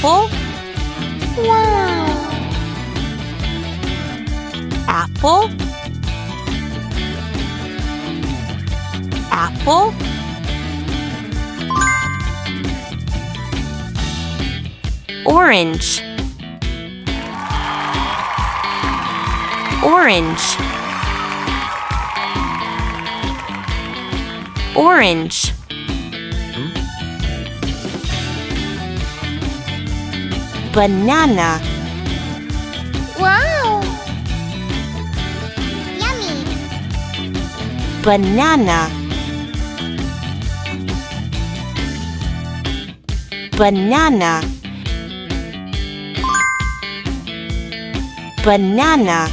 Apple. Wow! Apple. Apple. Orange. Orange. Orange. Banana. Wow! Yummy! Banana. Banana. Banana.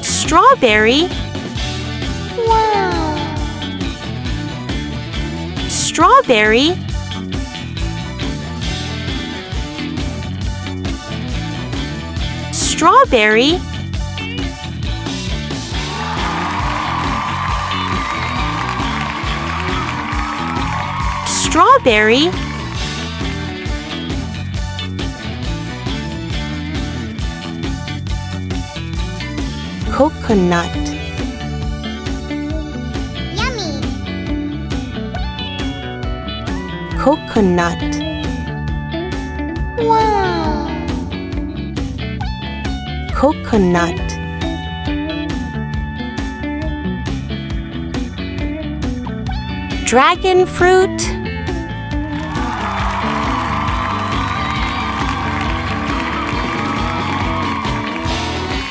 Strawberry. Wow! Strawberry. Strawberry. Strawberry. Coconut. Yummy! Coconut. Wow! Coconut. Dragon fruit.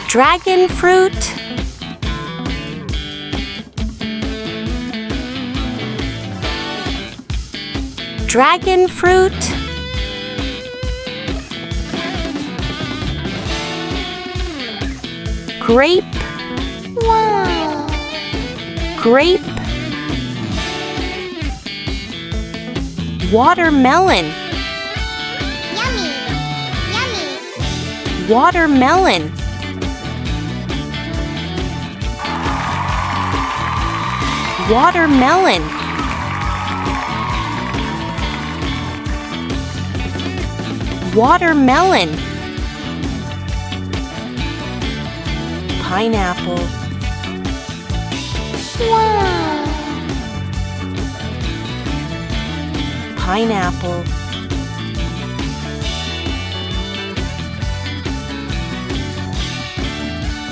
Dragon fruit. Dragon fruit. Grape. Wow! Grape. Watermelon. Yummy! Yummy! Watermelon. Watermelon. Watermelon. Pineapple. Wow! Pineapple.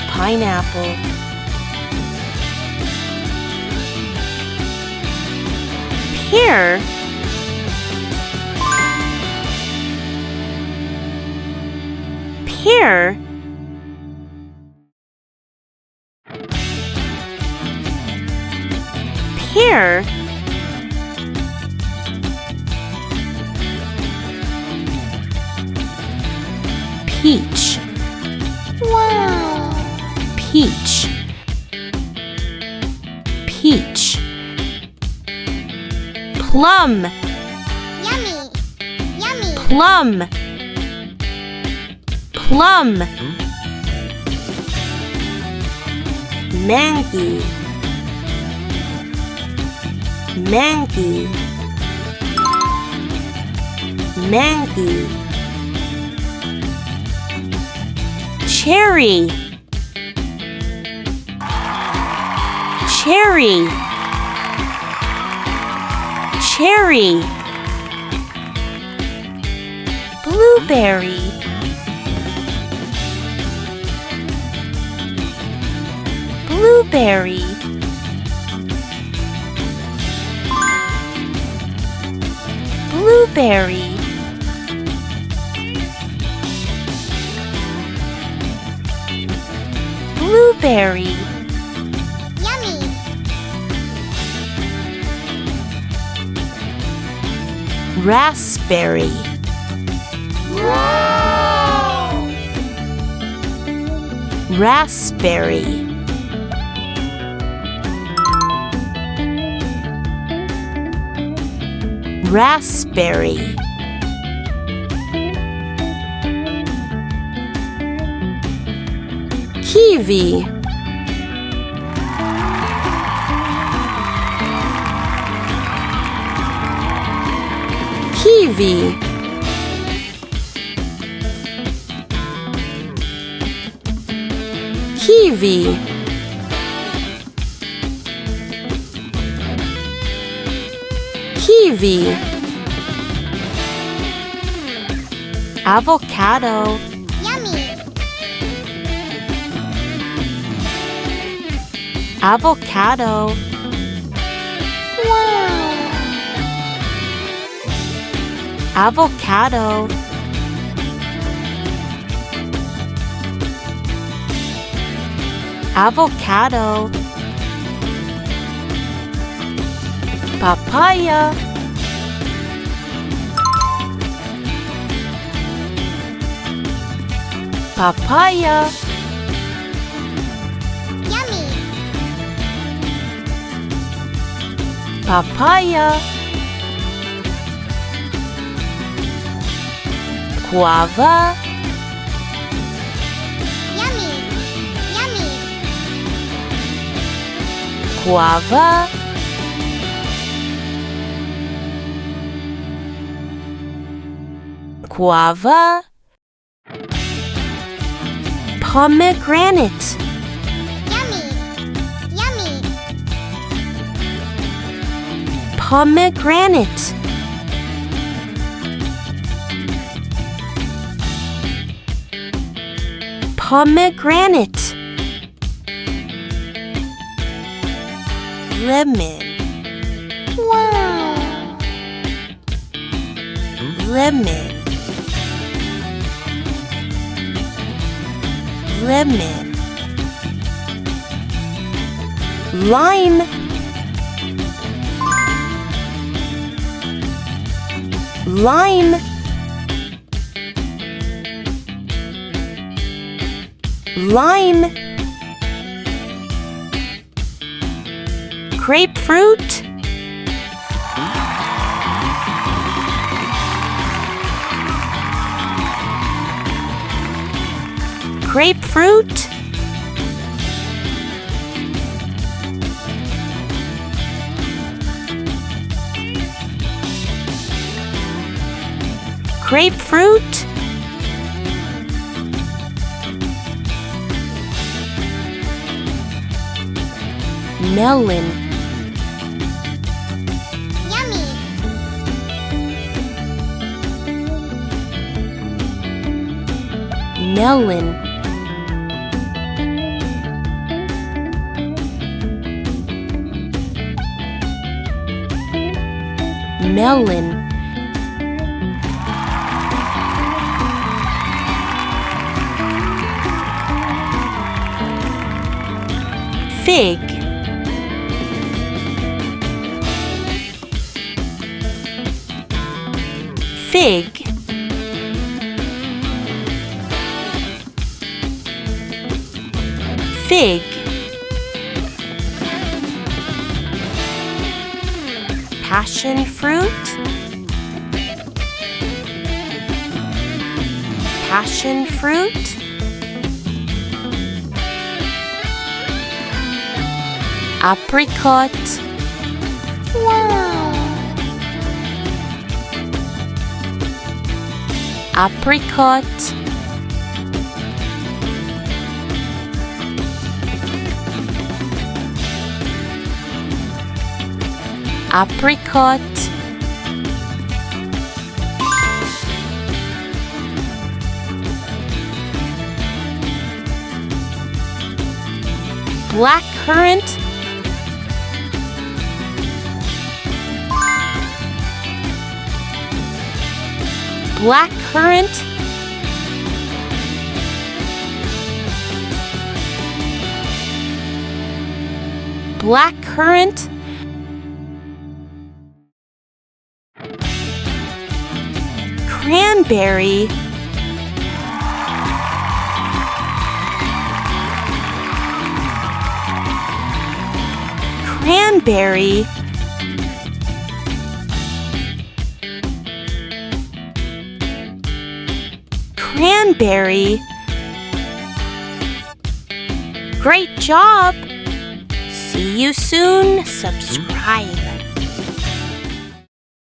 Pineapple. Pear. Pear. Pear. Peach. Wow! Peach. Peach. Plum. Yummy! Yummy! Plum. Plum. Mango. Mango. Mango. Cherry. Cherry. Cherry. Blueberry. Blueberry. Blueberry. Blueberry. Yummy! Raspberry. Wow! Raspberry. Raspberry. Kiwi. Kiwi. Kiwi. Kiwi. Avocado. Yummy. Avocado. Wow. Avocado. Avocado. Papaya. Papaya. Yummy. Papaya. Guava. Yummy. Yummy. Guava. Guava. Pomegranate. Yummy. Yummy. Pomegranate. Pomegranate. Lemon. Wow. Lemon. Lemon. Lime. Lime. Lime. Grapefruit. Grapefruit. Grapefruit. Melon. Yummy. Melon. Melon. Fig. Fig. Fig. Passion fruit. Passion fruit. Apricot. Wow. Apricot. Apricot. Blackcurrant. Blackcurrant. Blackcurrant. Cranberry. Cranberry. Cranberry. Great job! See you soon. Subscribe.